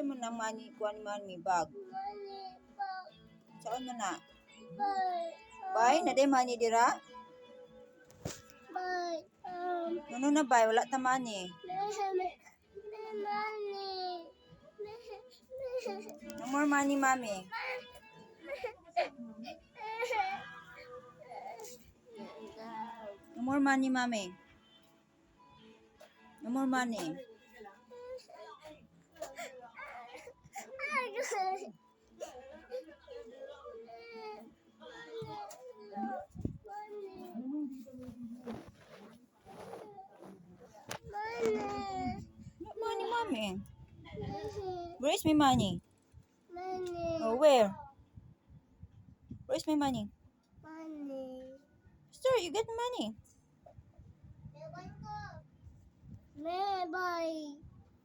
Saan mo na money, kuha ni money, bag? Money, bag, Saan mo na? bag, Bay, na day money dira? bag, Ano na bay, wala ta money. money. No more money, mami. No more money, mami. No more money. No money, mami. Where's my money? Oh, where? Where's my money? Sir, you get money.